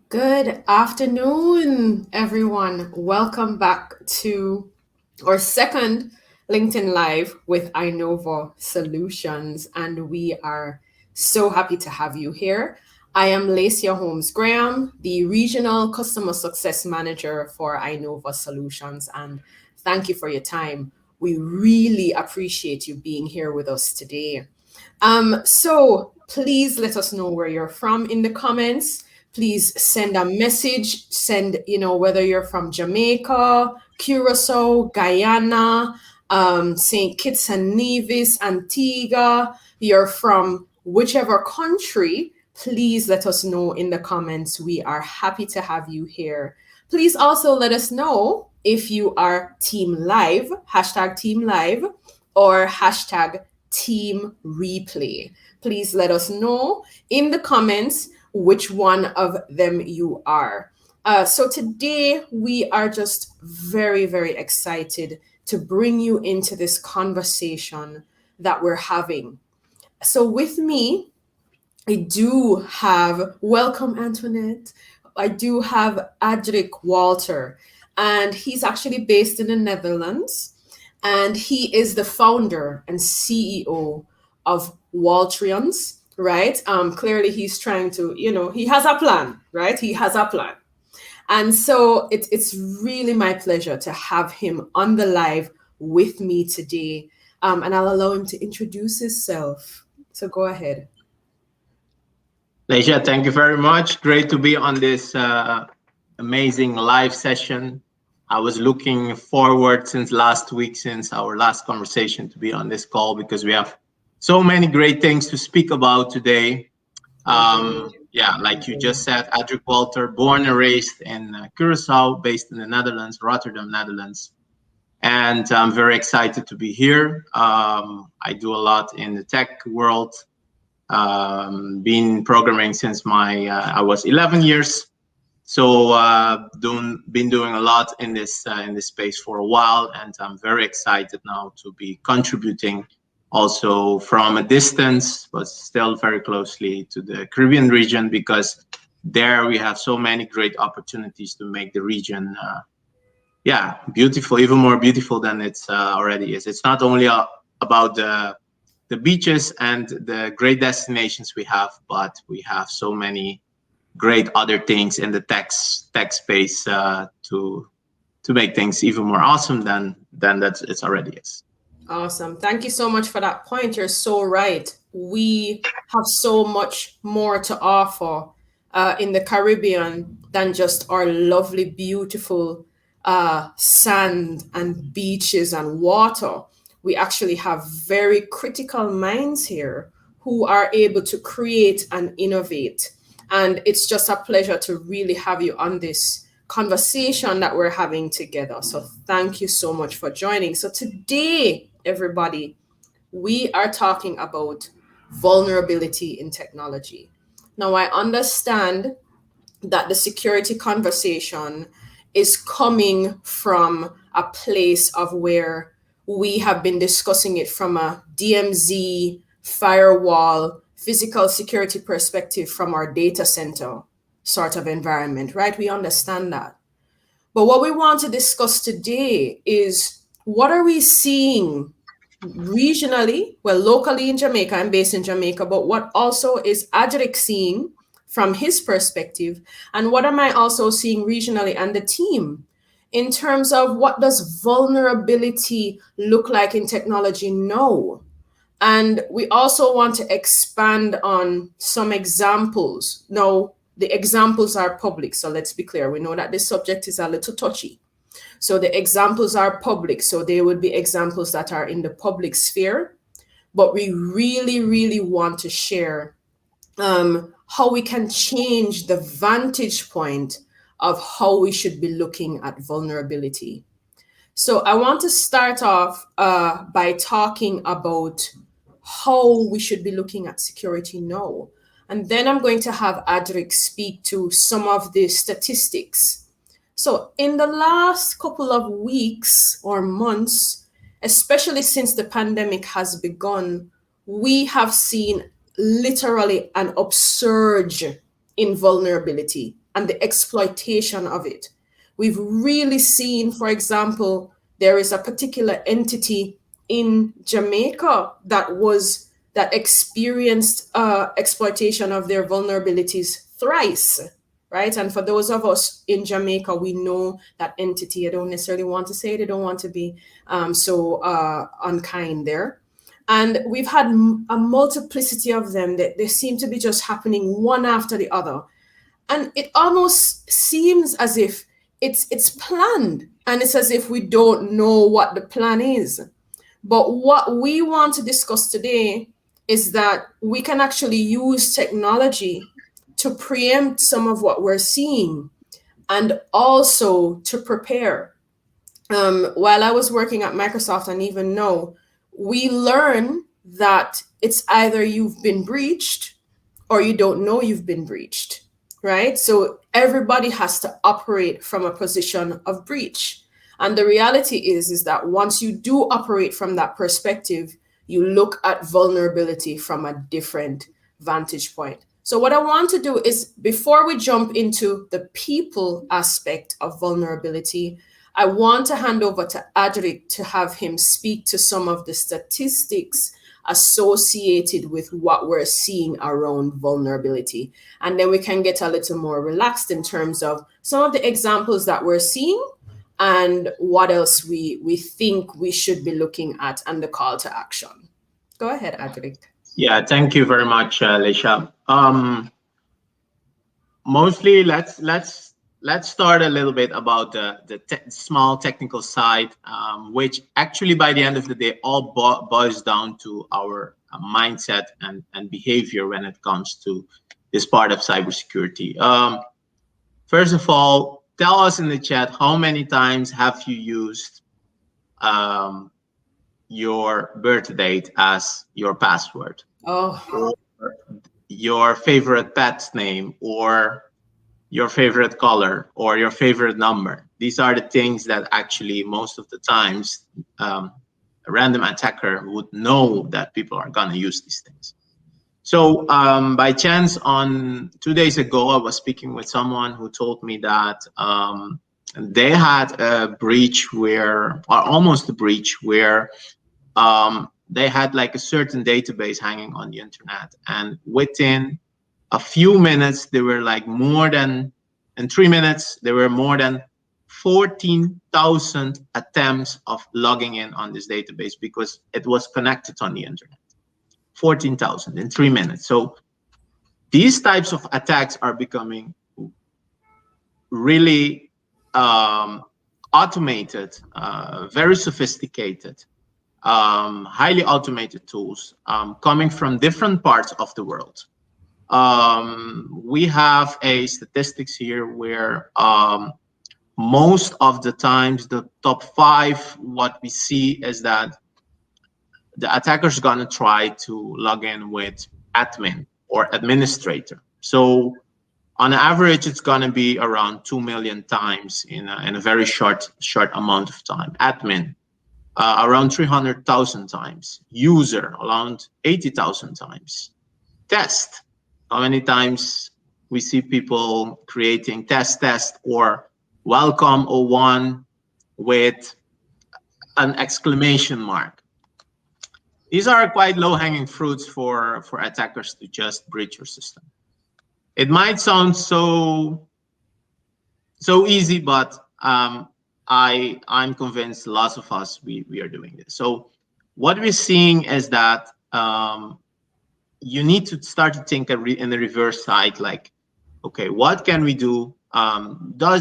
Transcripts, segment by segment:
Good afternoon, everyone. Welcome back to our second LinkedIn Live with Inova Solutions, and we are so happy to have you here. I am Laycya Holmes Graham, the Regional Customer Success Manager for Inova Solutions, and thank you for your time. We really appreciate you being here with us today. So please let us know where you're from in the comments. Please send a message. Send, whether you're from Jamaica, Curacao, Guyana, St. Kitts and Nevis, Antigua, you're from whichever country, please let us know in the comments. We are happy to have you here. Please also let us know if you are Team Live, hashtag Team Live, or hashtag Team Replay. Please let us know in the comments which one of them you are. So today we are just very, very excited to bring you into this conversation that we're having. So with me, I do have, welcome Antoinette, I do have Adric Walter, and he's actually based in the Netherlands, and he is the founder and CEO of Walterions, right? Clearly he's trying to, he has a plan, right? He has a plan. And so it's really my pleasure to have him on the live with me today. And I'll allow him to introduce himself. So go ahead. Laycya, thank you very much. Great to be on this amazing live session. I was looking forward since last week, since our last conversation, to be on this call because we have so many great things to speak about today. Like you just said, Adric Walter, born and raised in Curacao, based in the Netherlands, Rotterdam, Netherlands. And I'm very excited to be here. I do a lot in the tech world. Been programming since I was 11 years, so been doing a lot in this space for a while, and I'm very excited now to be contributing also from a distance, but still very closely to the Caribbean region, because there we have so many great opportunities to make the region beautiful, even more beautiful than it already is. It's not only about the beaches and the great destinations we have, but we have so many great other things in the tech space to make things even more awesome than that it already is. Awesome. Thank you so much for that point. You're so right. We have so much more to offer in the Caribbean than just our lovely, beautiful sand and beaches and water. We actually have very critical minds here who are able to create and innovate. And it's just a pleasure to really have you on this conversation that we're having together. So thank you so much for joining. So today, everybody, we are talking about vulnerability in technology. Now, I understand that the security conversation is coming from a place of where we have been discussing it from a DMZ, firewall, physical security perspective from our data center sort of environment, right? We understand that. But what we want to discuss today is what are we seeing regionally, well, locally in Jamaica, I'm based in Jamaica, but what also is Adric seeing from his perspective, and what am I also seeing regionally and the team in terms of what does vulnerability look like in technology now? And we also want to expand on some examples. Now, the examples are public, so let's be clear. We know that this subject is a little touchy. So the examples are public, so they would be examples that are in the public sphere. But we really, really want to share how we can change the vantage point of how we should be looking at vulnerability. So I want to start off by talking about how we should be looking at security now. And then I'm going to have Adric speak to some of the statistics. So in the last couple of weeks or months, especially since the pandemic has begun, we have seen literally an upsurge in vulnerability. and the exploitation of it. We've really seen, for example, there is a particular entity in Jamaica that experienced exploitation of their vulnerabilities thrice, right? And for those of us in Jamaica, we know that entity. I don't necessarily want to say it. I don't want to be so unkind there. And we've had a multiplicity of them that they seem to be just happening one after the other. And it almost seems as if it's planned, and it's as if we don't know what the plan is. But what we want to discuss today is that we can actually use technology to preempt some of what we're seeing and also to prepare. While I was working at Microsoft, and even now, we learn that it's either you've been breached or you don't know you've been breached, right? So everybody has to operate from a position of breach. And the reality is that once you do operate from that perspective, you look at vulnerability from a different vantage point. So what I want to do is, before we jump into the people aspect of vulnerability, I want to hand over to Adric to have him speak to some of the statistics associated with what we're seeing around vulnerability. And then we can get a little more relaxed in terms of some of the examples that we're seeing and what else we think we should be looking at and the call to action. Go ahead, Adric. Yeah, thank you very much, Laycya. Mostly, let's start a little bit about the small technical side, which actually by the end of the day all boils down to our mindset and behavior when it comes to this part of cybersecurity. First of all, tell us in the chat, how many times have you used your birth date as your password? Oh, or your favorite pet's name, or your favorite color, or your favorite number. These are the things that actually most of the times a random attacker would know that people are going to use these things. So by chance, on 2 days ago, I was speaking with someone who told me that they had a breach where, or almost a breach where they had like a certain database hanging on the internet, and within a few minutes, there were like in 3 minutes, there were more than 14,000 attempts of logging in on this database because it was connected on the internet. 14,000 in 3 minutes. So these types of attacks are becoming really automated, very sophisticated, highly automated tools coming from different parts of the world. We have a statistics here where most of the times the top 5, what we see is that the attacker's gonna try to log in with admin or administrator. So on average, it's gonna be around 2 million times in a very short amount of time. Admin, around 300,000 times. User, around 80,000 times. Test, how many times we see people creating test or welcome 01 with an exclamation mark. These are quite low-hanging fruits for attackers to just breach your system. It might sound so easy, but I'm convinced lots of us, we are doing this. So what we're seeing is that you need to start to think in the reverse side, like, okay, what can we do?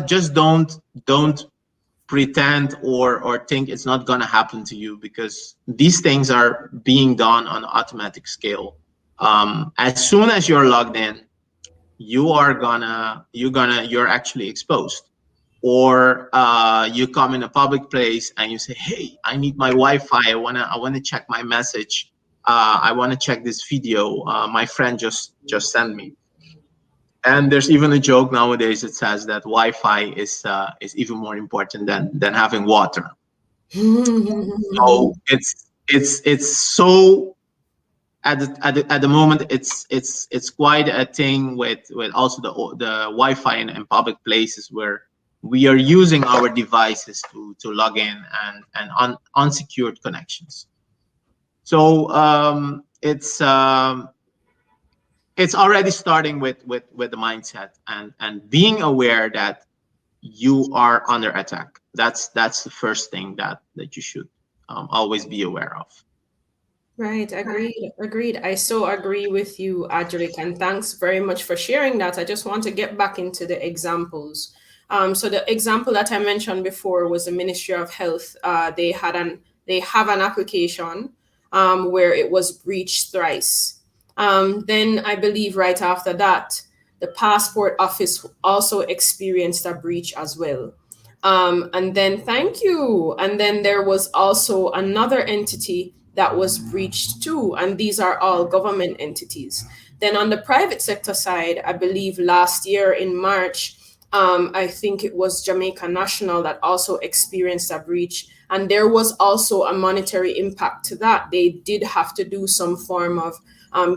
Just don't pretend or think it's not going to happen to you, because these things are being done on an automatic scale. As soon as you're logged in, you're actually exposed. Or you come in a public place and you say, hey, I need my Wi-Fi. I wanna check my message. I wanna check this video my friend just sent me. And there's even a joke nowadays that says that Wi-Fi is even more important than having water. So it's so at the moment it's quite a thing with also the Wi-Fi in public places where we are using our devices to log in and unsecured connections. So it's already starting with the mindset and being aware that you are under attack. That's the first thing that you should always be aware of. Right, agreed. I so agree with you, Adric, and thanks very much for sharing that. I just want to get back into the examples. So the example that I mentioned before was the Ministry of Health. They have an application where it was breached thrice. Then I believe right after that, the Passport Office also experienced a breach as well. And then thank you. And then there was also another entity that was breached too. And these are all government entities. Then on the private sector side, I believe last year in March, I think it was Jamaica National that also experienced a breach. And there was also a monetary impact to that. They did have to do some form of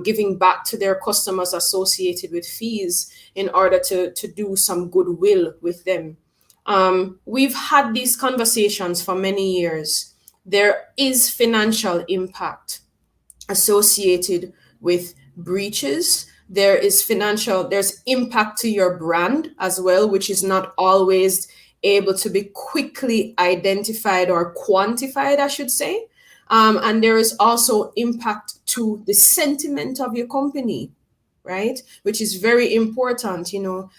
giving back to their customers associated with fees in order to do some goodwill with them. We've had these conversations for many years. There is financial impact associated with breaches. There's impact to your brand as well, which is not always able to be quickly identified or quantified, I should say. And there is also impact to the sentiment of your company, right? Which is very important. Am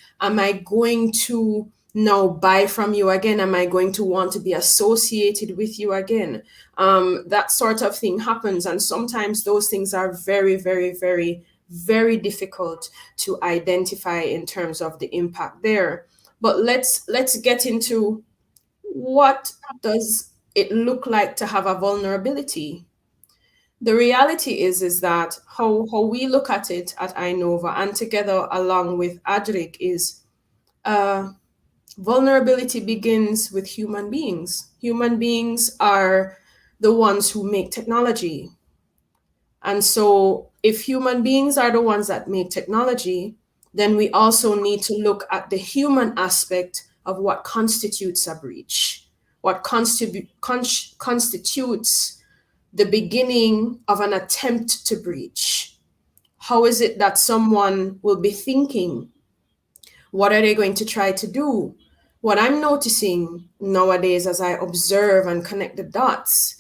I going to now buy from you again? Am I going to want to be associated with you again? That sort of thing happens. And sometimes those things are very, very, very, very difficult to identify in terms of the impact there. But let's get into what does it look like to have a vulnerability. The reality is that how we look at it at Inova and together along with Adric is vulnerability begins with human beings. Human beings are the ones who make technology. And so if human beings are the ones that make technology, then we also need to look at the human aspect of what constitutes a breach, what constitutes the beginning of an attempt to breach. How is it that someone will be thinking? What are they going to try to do? What I'm noticing nowadays as I observe and connect the dots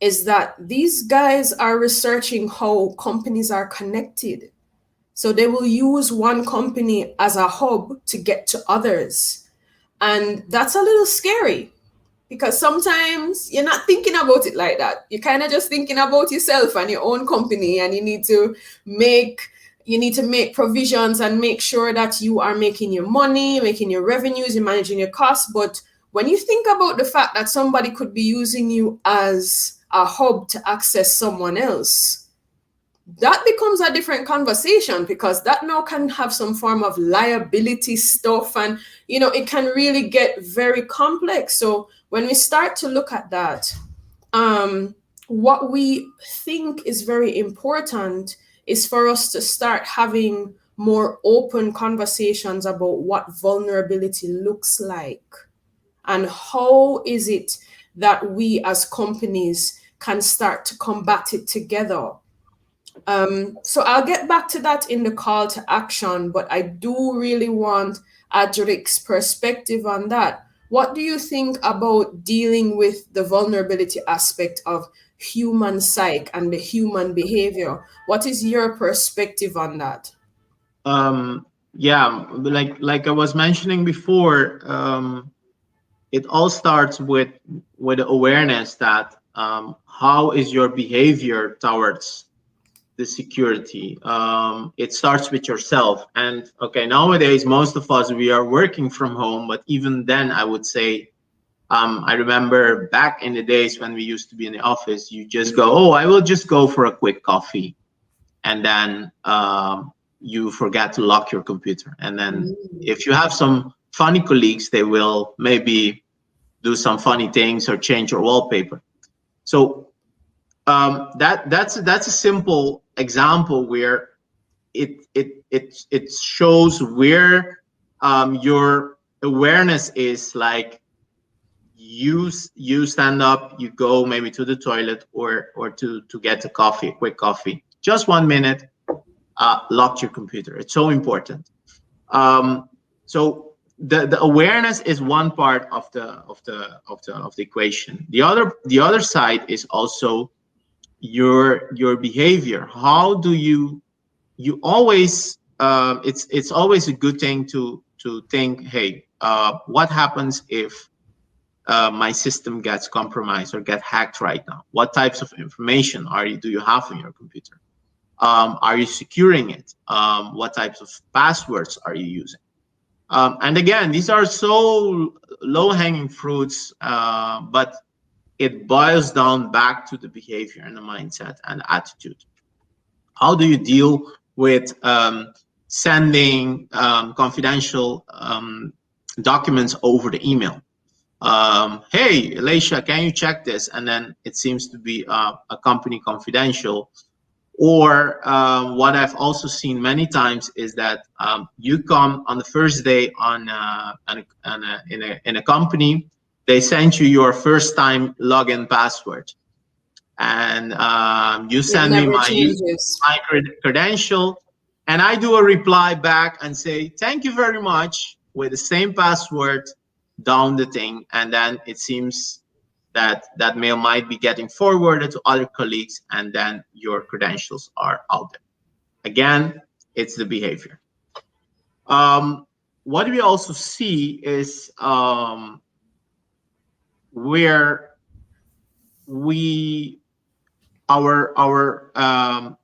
is that these guys are researching how companies are connected. So they will use one company as a hub to get to others. And that's a little scary because sometimes you're not thinking about it like that. You're kind of just thinking about yourself and your own company, and you need to make provisions and make sure that you are making your money, making your revenues, you're managing your costs. But when you think about the fact that somebody could be using you as a hub to access someone else, that becomes a different conversation, because that now can have some form of liability stuff, and it can really get very complex. So when we start to look at that, what we think is very important is for us to start having more open conversations about what vulnerability looks like and how is it that we as companies can start to combat it together. So I'll get back to that in the call to action, but I do really want Adric's perspective on that. What do you think about dealing with the vulnerability aspect of human psyche and the human behavior? What is your perspective on that? Yeah, like I was mentioning before, it all starts with awareness that how is your behavior towards the security. It starts with yourself. And okay, nowadays most of us, we are working from home, but even then I would say, I remember back in the days when we used to be in the office, you just go, oh, I will just go for a quick coffee, and then you forget to lock your computer. And then if you have some funny colleagues, they will maybe do some funny things or change your wallpaper. So that's a simple example where it shows where your awareness is. Like you stand up, you go maybe to the toilet or to get a coffee, a quick coffee, just 1 minute, lock your computer. It's so important. So the awareness is one part of the equation. The other side is also your behavior. How do you always it's always a good thing to think, hey, what happens if my system gets compromised or get hacked right now? What types of information do you have on your computer? Are you securing it? What types of passwords are you using? And again, these are so low-hanging fruits, but it boils down back to the behavior and the mindset and attitude. How do you deal with sending confidential documents over the email? Hey, Laycya, can you check this? And then it seems to be a company confidential. Or what I've also seen many times is that you come on the first day in a company, they send you your first time login password, and you send me my credential, and I do a reply back and say thank you very much with the same password down the thing, and then it seems that mail might be getting forwarded to other colleagues, and then your credentials are out there. Again, it's the behavior. What we also see is where our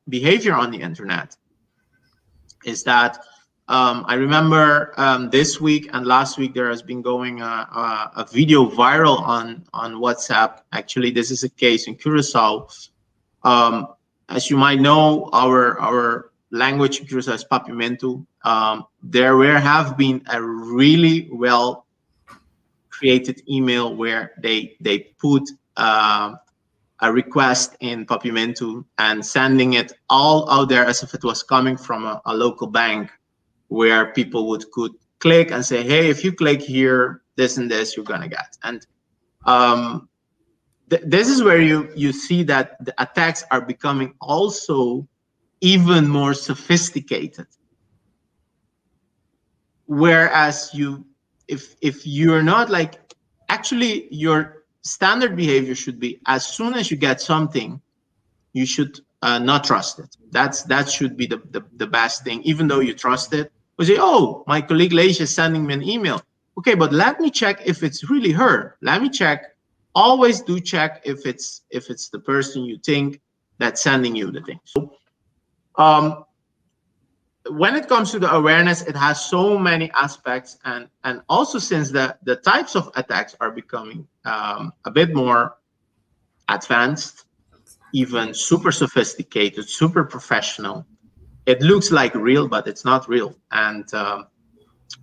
behavior on the internet is that I remember this week and last week there has been going a video viral on WhatsApp. Actually, this is a case in Curacao. As you might know, our language in Curacao is Papiamento. There have been a really well created email where they put a request in Papiamento and sending it all out there as if it was coming from a local bank, where people could click and say, hey, if you click here, this and this, you're gonna get. And this is where you see that the attacks are becoming also even more sophisticated. Whereas if you're not like, actually your standard behavior should be, as soon as you get something, you should not trust it. That should be the best thing, even though you trust it. We say, oh, my colleague Laycya is sending me an email. Okay, but let me check if it's really her. Let me check. Always do check if it's the person you think that's sending you the thing. So when it comes to the awareness, it has so many aspects, and also since the types of attacks are becoming a bit more advanced, even super sophisticated, super professional. It looks like real, but it's not real. And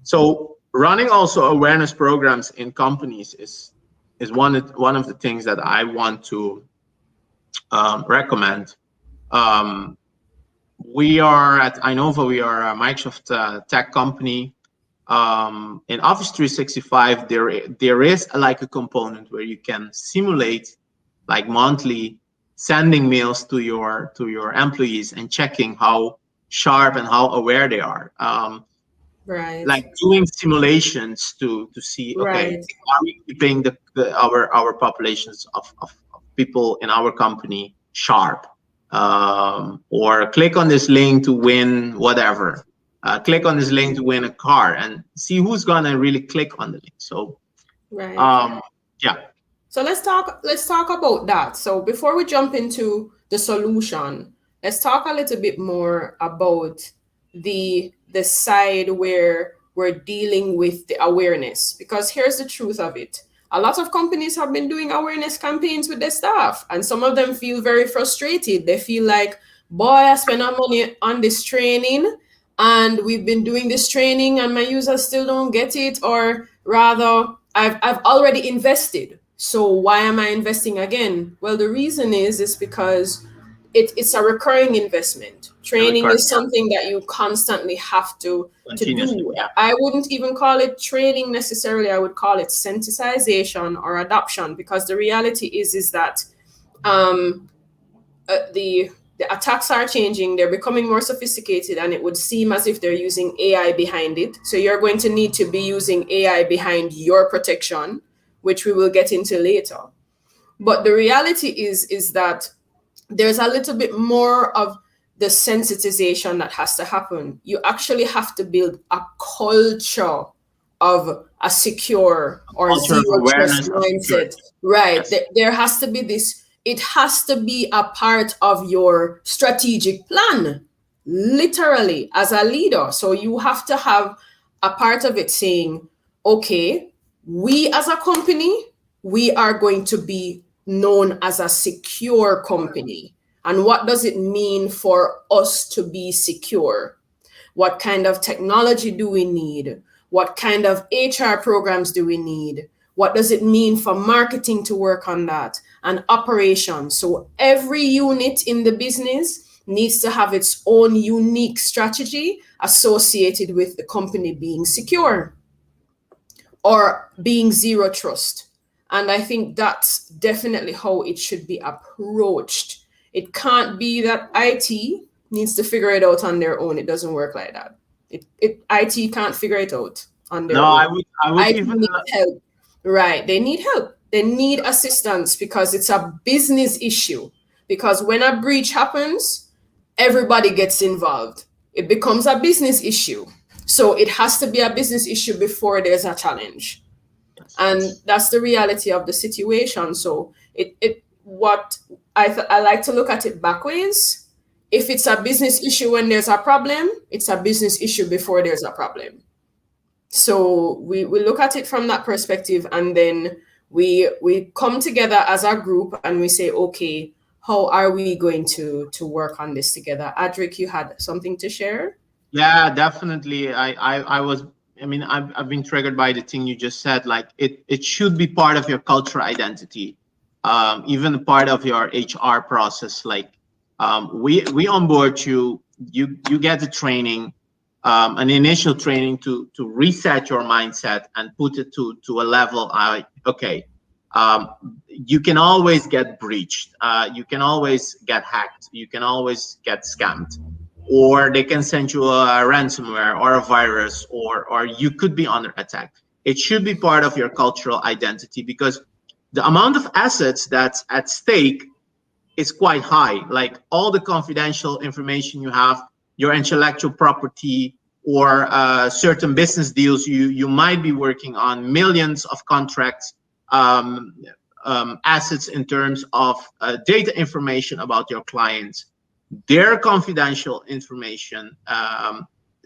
so running also awareness programs in companies is one of the things that I want to recommend. We are at Inova, we are a Microsoft tech company. In Office 365, there is like a component where you can simulate like monthly sending mails to your employees and checking how sharp and how aware they are. Right. Like doing simulations to see, okay, are we keeping our populations of people in our company sharp? Or click on this link to win whatever. Click on this link to win a car, and see who's gonna really click on the link. So yeah. So let's talk about that. So before we jump into the solution, let's talk a little bit more about the side where we're dealing with the awareness, because here's the truth of it. A lot of companies have been doing awareness campaigns with their staff, and some of them feel very frustrated. They feel like, boy, I spent our money on this training, and we've been doing this training and my users still don't get it, or rather, I've already invested. So why am I investing again? Well, the reason is because it's a recurring investment. Training Recurring, is something that you constantly have to continuously. do. Yeah. I wouldn't even call it training necessarily. I would call it sensitization or adoption, because the reality is that um, the attacks are changing. They're becoming more sophisticated, and it would seem as if they're using AI behind it. So you're going to need to be using AI behind your protection, which we will get into later. But the reality is that there's a little bit more of the sensitization that has to happen. You actually have to build a culture of a secure or Culture of zero trust awareness of mindset. security. Right. Yes. There has to be this, it has to be a part of your strategic plan, literally, as a leader. So you have to have a part of it saying, okay, we as a company, we are going to be known as a secure company. And what does it mean for us to be secure? What kind of technology do we need? What kind of HR programs do we need? What does it mean for marketing to work on that? And operations. So every unit in the business needs to have its own unique strategy associated with the company being secure or being zero trust. And I think that's definitely how it should be approached. It can't be that IT needs to figure it out on their own. It doesn't work like that. IT can't figure it out on No, their own. I would IT even needs help. Right. They need help. They need assistance because it's a business issue. Because when a breach happens, everybody gets involved. It becomes a business issue. So it has to be a business issue before there's a challenge. And that's the reality of the situation. So it what I like to look at it backwards. If it's a business issue when there's a problem, it's a business issue before there's a problem. So we look at it from that perspective, and then we come together as a group and we say, okay, how are we going to work on this together? Adric, you had something to share? Yeah, definitely. I was, I mean, I've been triggered by the thing you just said. Like it should be part of your cultural identity, even part of your HR process. Like we onboard you, you get the training, an initial training to reset your mindset and put it to a level. Okay, you can always get breached. You can always get hacked. You can always get scammed, or they can send you a ransomware or a virus, or you could be under attack. It should be part of your cultural identity, because the amount of assets that's at stake is quite high. Like all the confidential information you have, your intellectual property, or certain business deals you might be working on, millions of contracts, assets in terms of data information about your clients, their confidential information.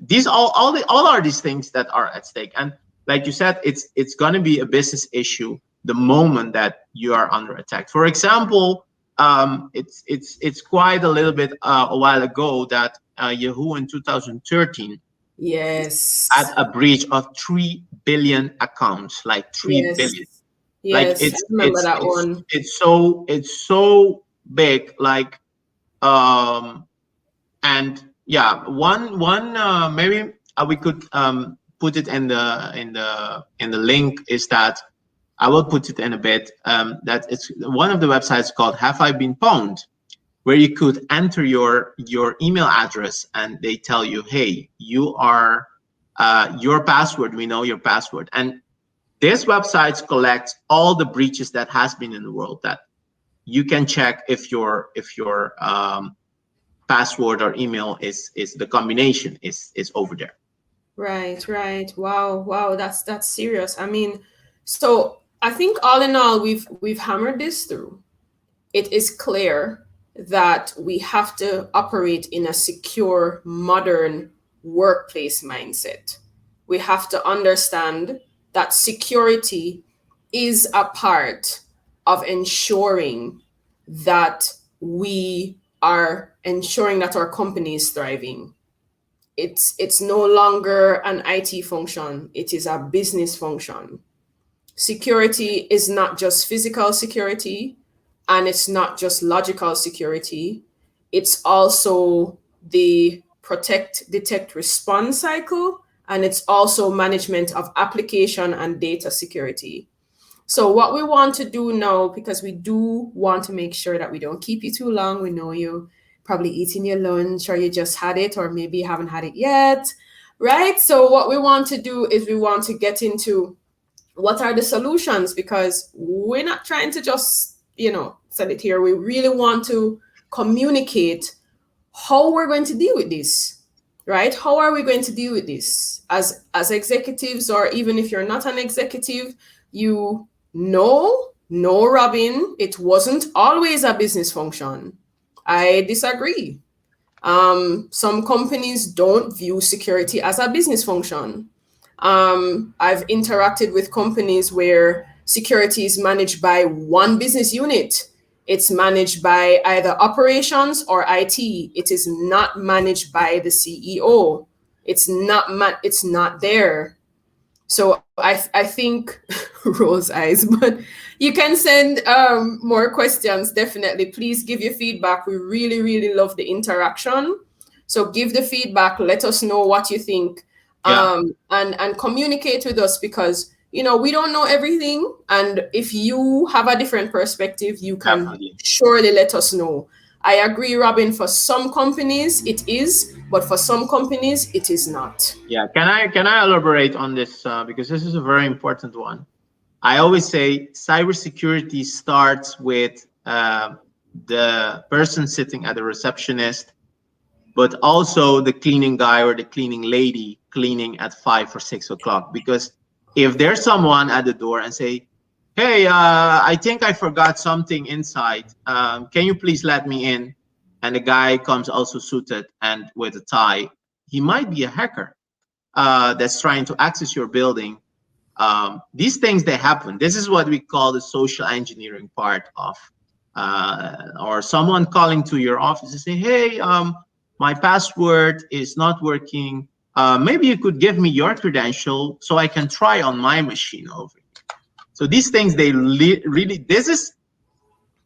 These all are these things that are at stake. And like you said, it's going to be a business issue the moment that you are under attack. For example, it's quite a little bit a while ago that Yahoo in 2013 had Yes. a breach of 3 billion accounts, like 3 billion. Yes. Like Yes. I remember that one. it's so big. Like um and yeah, one maybe we could put it in the link, is that I will put it in a bit, that it's one of the websites called Have I Been Pwned, where you could enter your email address and they tell you, hey, you are your password, we know your password. And this website collects all the breaches that has been in the world, that you can check if your password or email is the combination is over there. Right, right. Wow, wow, that's serious. I mean, so I think all in all, we've hammered this through. It is clear that we have to operate in a secure, modern workplace mindset. We have to understand that security is a part of ensuring that we are ensuring that our company is thriving. It's no longer an IT function, it is a business function. Security is not just physical security, and it's not just logical security. it's also the protect, detect, respond cycle, and it's also management of application and data security. So what we want to do now, because we do want to make sure that we don't keep you too long, we know you probably eating your lunch or you just had it or maybe you haven't had it yet, right? So what we want to do is we want to get into what are the solutions, because we're not trying to just, sell it here. We really want to communicate how we're going to deal with this, right? How are we going to deal with this as executives, or even if you're not an executive, no, Robin, it wasn't always a business function. I disagree. Some companies don't view security as a business function. I've interacted with companies where security is managed by one business unit. It's managed by either operations or IT. It is not managed by the CEO. It's not there. So I think Rose eyes, but you can send more questions. Definitely, please give your feedback. We really, really love the interaction. So give the feedback. Let us know what you think, Yeah, and communicate with us, because we don't know everything. And if you have a different perspective, you can definitely. surely let us know. I agree, Robin. For some companies, it is, but for some companies, it is not. Yeah, can I elaborate on this because this is a very important one. I always say cybersecurity starts with the person sitting at the receptionist, but also the cleaning guy or the cleaning lady cleaning at 5 or 6 o'clock. Because if there's someone at the door and say, "Hey, I think I forgot something inside. Can you please let me in?" And the guy comes also suited and with a tie, he might be a hacker that's trying to access your building. These things, they happen. This is what we call the social engineering part of, or someone calling to your office and say, "Hey, my password is not working. Maybe you could give me your credential so I can try on my machine over here." So these things, they really, this is,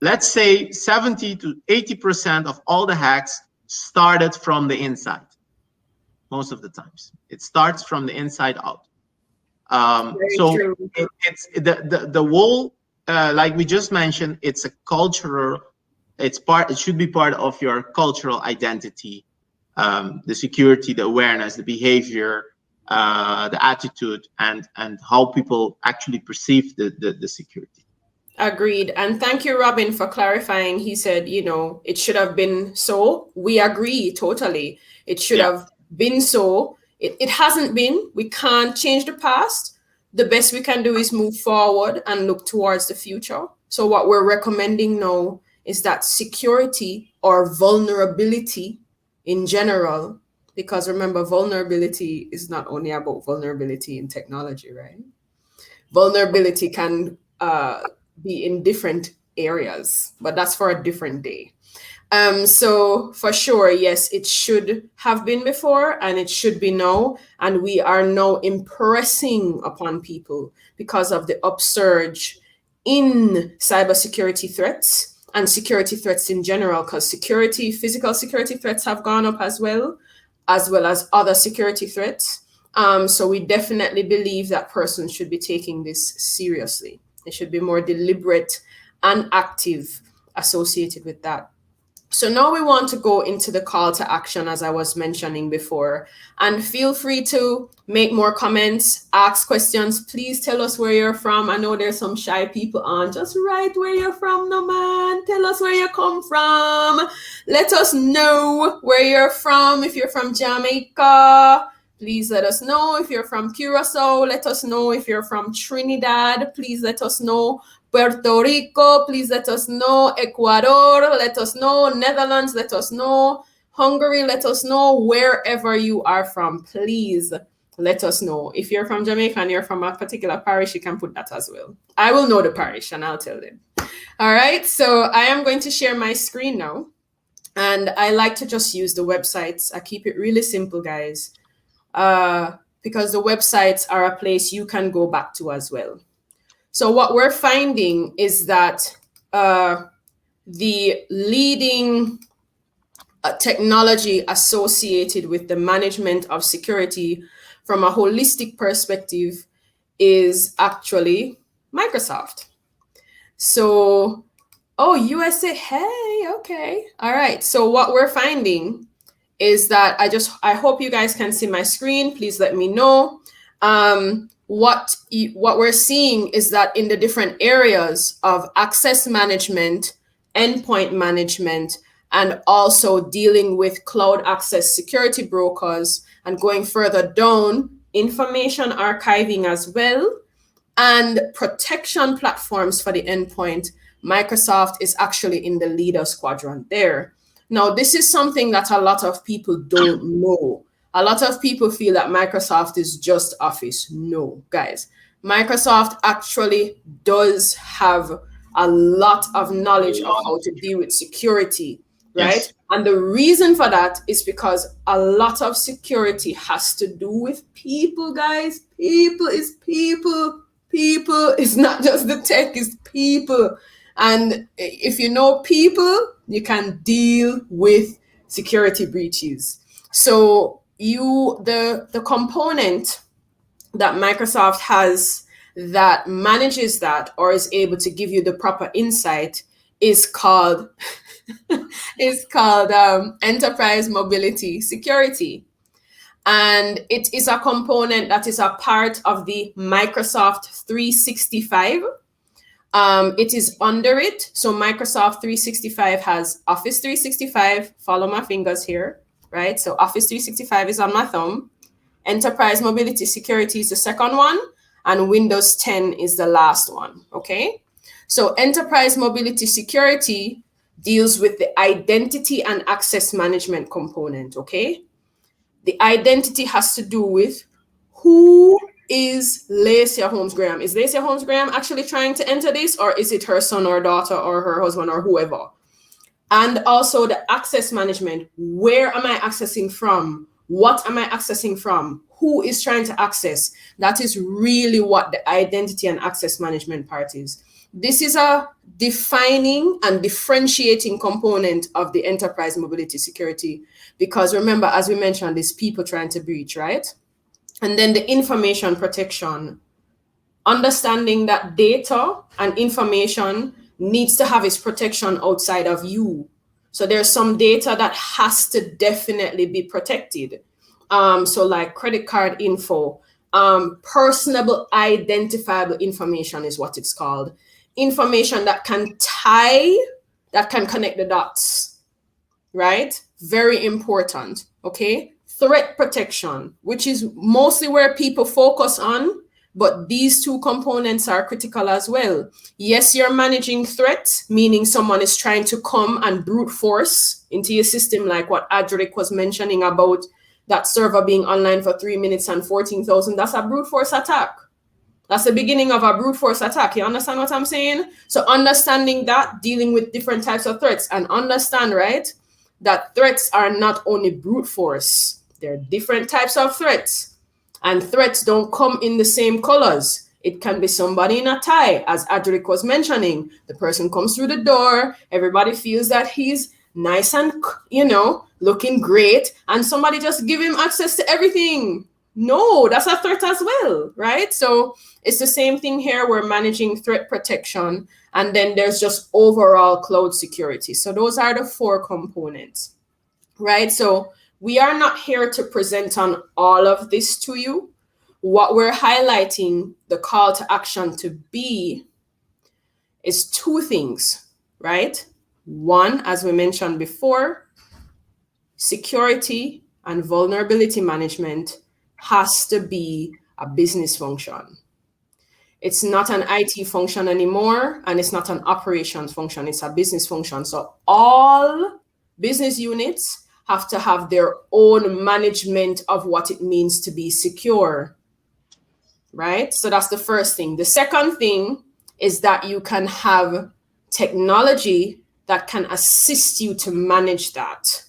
let's say 70 to 80% of all the hacks started from the inside. Most of the times it starts from the inside out. Very So true. it's the whole, like we just mentioned, it's a cultural, it should be part of your cultural identity. The security, the awareness, the behavior, the attitude, and how people actually perceive the security. Agreed. And thank you, Robin, for clarifying. He said, it should have been so. We agree totally. It should Yeah, have been so. It hasn't been. We can't change the past. The best we can do is move forward and look towards the future. So, what we're recommending now is that security or vulnerability in general, because remember, vulnerability is not only about vulnerability in technology, right? Vulnerability can be in different areas, but that's for a different day. So for sure, yes, it should have been before and it should be now. And we are now impressing upon people because of the upsurge in cybersecurity threats and security threats in general, because physical security threats have gone up as well as other security threats. So we definitely believe that persons should be taking this seriously. They should be more deliberate and active associated with that. So now we want to go into the call to action, as I was mentioning before. And feel free to make more comments, ask questions. Please tell us where you're from. I know there's some shy people on. Just write where you're from, no man. Tell us where you come from. Let us know where you're from. If you're from Jamaica, please let us know. If you're from Curacao, let us know. If you're from Trinidad, please let us know. Puerto Rico, please let us know. Ecuador, let us know. Netherlands, let us know. Hungary, let us know. Wherever you are from, please let us know. If you're from Jamaica and you're from a particular parish, you can put that as well. I will know the parish and I'll tell them. All right, so I am going to share my screen now. And I like to just use the websites. I keep it really simple, guys, because the websites are a place you can go back to as well. So what we're finding is that the leading technology associated with the management of security from a holistic perspective is actually Microsoft. So, oh, USA, hey, okay. All right. So what we're finding is that I hope you guys can see my screen. Please let me know. What we're seeing is that in the different areas of access management, endpoint management, and also dealing with cloud access security brokers, and going further down, information archiving as well, and protection platforms for the endpoint, Microsoft is actually in the leaders quadrant there. Now, this is something that a lot of people don't know. A lot of people feel that Microsoft is just Office. No, guys. Microsoft actually does have a lot of knowledge of how to deal with security, right? Yes. And the reason for that is because a lot of security has to do with people, guys. People is people. People is not just the tech, it's people. And if you know people, you can deal with security breaches. So the component that Microsoft has that manages that or is able to give you the proper insight is called enterprise mobility security. And it is a component that is a part of the Microsoft 365. It is under it. So Microsoft 365 has Office 365. Follow my fingers here, right? So Office 365 is on my thumb. Enterprise Mobility Security is the second one. And Windows 10 is the last one, okay? So Enterprise Mobility Security deals with the identity and access management component, okay? The identity has to do with who is Laycya Holmes Graham. Is Laycya Holmes Graham actually trying to enter this, or is it her son or daughter or her husband or whoever? And also the access management. Where am I accessing from? What am I accessing from? Who is trying to access? That is really what the identity and access management part is. This is a defining and differentiating component of the enterprise mobility security, because remember, as we mentioned, there's people trying to breach, right? And then the information protection, understanding that data and information needs to have its protection outside of you. So there's some data that has to definitely be protected. So like credit card info, personable identifiable information is what it's called. Information that can connect the dots, right? Very important, okay? Threat protection, which is mostly where people focus on, but these two components are critical as well. Yes, you're managing threats, meaning someone is trying to come and brute force into your system, like what Adric was mentioning about that server being online for 3 minutes and 14,000. That's a brute force attack. That's the beginning of a brute force attack. You understand what I'm saying? So understanding that, dealing with different types of threats, and understand, right, that threats are not only brute force. There are different types of threats. And threats don't come in the same colors. It can be somebody in a tie, as Adric was mentioning. The person comes through the door. Everybody feels that he's nice and, looking great. And somebody just give him access to everything. No, that's a threat as well, right? So it's the same thing here. We're managing threat protection. And then there's just overall cloud security. So those are the 4 components, right? So we are not here to present on all of this to you. What we're highlighting the call to action to be is 2 things, right? 1, as we mentioned before, security and vulnerability management has to be a business function. It's not an IT function anymore, and it's not an operations function. It's a business function. So all business units have to have their own management of what it means to be secure, right? So that's the first thing. The second thing is that you can have technology that can assist you to manage that.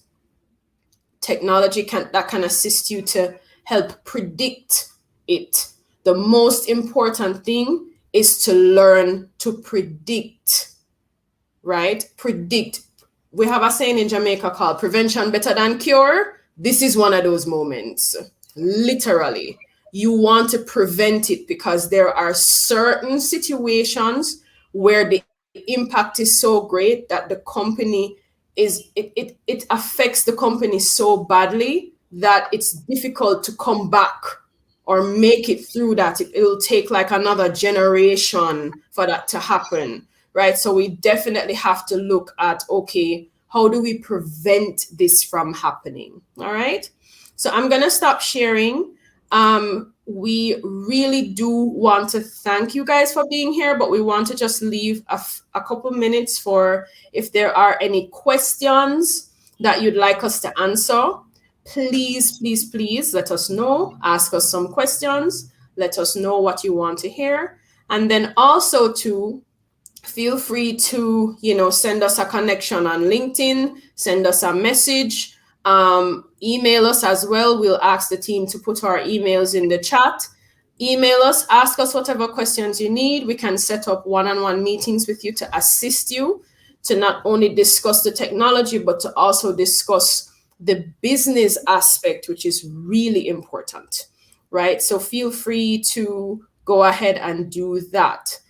Technology that can assist you to help predict it. The most important thing is to learn to predict, right? Predict. we have a saying in Jamaica called prevention better than cure. This is one of those moments. Literally, you want to prevent it because there are certain situations where the impact is so great that the company it affects the company so badly that it's difficult to come back or make it through that. It will take like another generation for that to happen, right? So we definitely have to look at, okay, how do we prevent this from happening? All right. So I'm going to stop sharing. We really do want to thank you guys for being here, but we want to just leave a couple minutes for if there are any questions that you'd like us to answer. Please, please, please let us know. Ask us some questions. Let us know what you want to hear. And then also to feel free to, send us a connection on LinkedIn, send us a message, email us as well. We'll ask the team to put our emails in the chat. Email us, ask us whatever questions you need. We can set up one-on-one meetings with you to assist you to not only discuss the technology, but to also discuss the business aspect, which is really important, right? So feel free to go ahead and do that.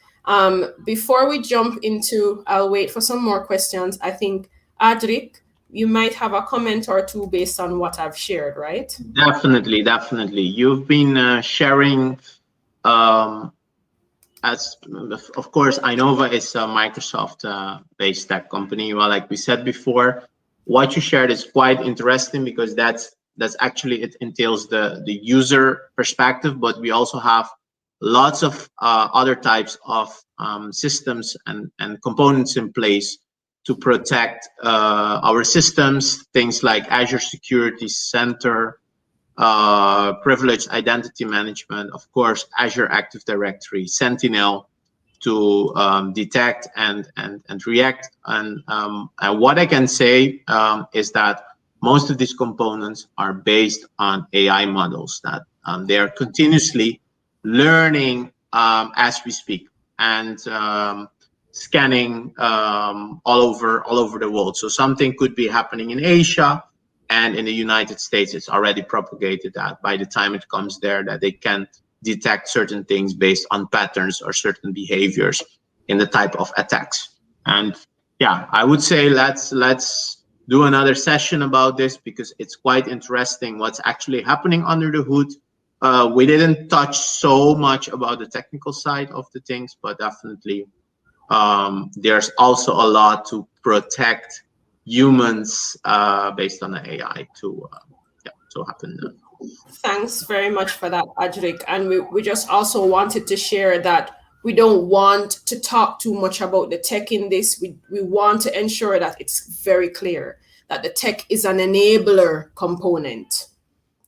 Before we jump into, I'll wait for some more questions. I think, Adric, you might have a comment or two based on what I've shared, right? Definitely. You've been sharing, as of course, Inova is a Microsoft-based tech company. Well, like we said before, what you shared is quite interesting because that's actually, it entails the user perspective, but we also have lots of other types of systems and components in place to protect our systems, things like Azure Security Center, privileged identity management, of course, Azure Active Directory, Sentinel, to detect and react. And what I can say is that most of these components are based on AI models that they are continuously learning as we speak and scanning all over the world. So something could be happening in Asia, and in the United States, it's already propagated that by the time it comes there, that they can detect certain things based on patterns or certain behaviors in the type of attacks. And yeah, I would say let's do another session about this because it's quite interesting what's actually happening under the hood. We didn't touch so much about the technical side of the things, but definitely there's also a lot to protect humans based on the AI to happen. Thanks very much for that, Adric. And we just also wanted to share that we don't want to talk too much about the tech in this. We want to ensure that it's very clear that the tech is an enabler component.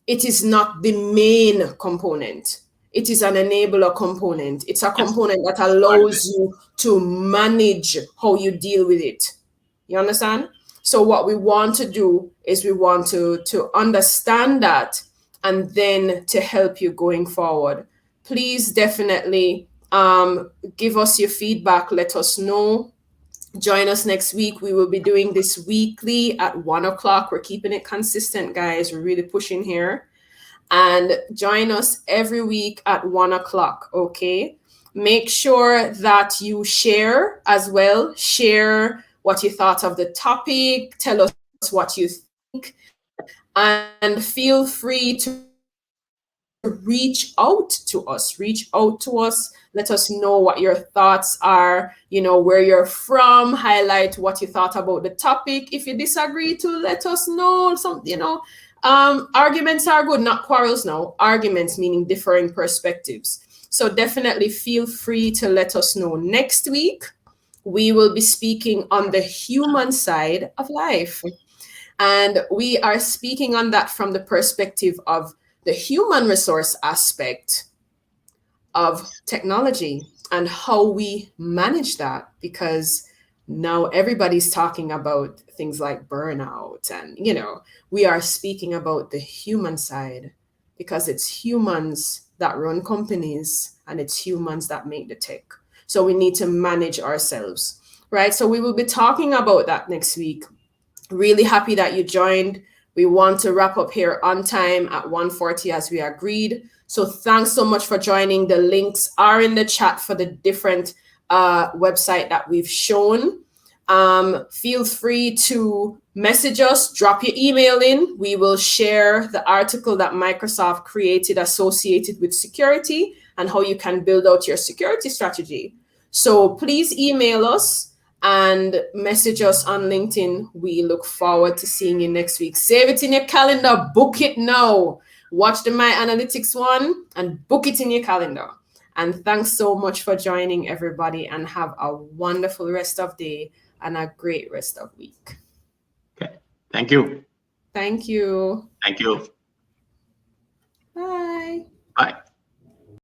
It is not the main component. It is an enabler component. It's a component that allows you to manage how you deal with it. You understand? So what we want to do is we want to understand that and then to help you going forward. Please definitely give us your feedback. Let us know. Join us next week. We will be doing this weekly at 1 o'clock. We're keeping it consistent, guys. We're really pushing here. And join us every week at 1 o'clock, okay? Make sure that you share as well. Share what you thought of the topic. Tell us what you think. And feel free to reach out to us. Let us know what your thoughts are, where you're from. Highlight what you thought about the topic. If you disagree, to let us know. Arguments are good, not quarrels now. Arguments meaning differing perspectives. So definitely feel free to let us know. Next week, we will be speaking on the human side of life. And we are speaking on that from the perspective of the human resource aspect of technology and how we manage that, because now everybody's talking about things like burnout and, we are speaking about the human side because it's humans that run companies and it's humans that make the tech. So we need to manage ourselves, right? So we will be talking about that next week. Really happy that you joined. We want to wrap up here on time at 1:40 as we agreed. So thanks so much for joining. The links are in the chat for the different website that we've shown. Feel free to message us, drop your email in. We will share the article that Microsoft created associated with security and how you can build out your security strategy. So please email us and message us on LinkedIn. We look forward to seeing you next week. Save it in your calendar, book it now. Watch the My Analytics one and book it in your calendar. And thanks so much for joining, everybody, and have a wonderful rest of day and a great rest of week. Okay. Thank you. Thank you. Thank you. Bye.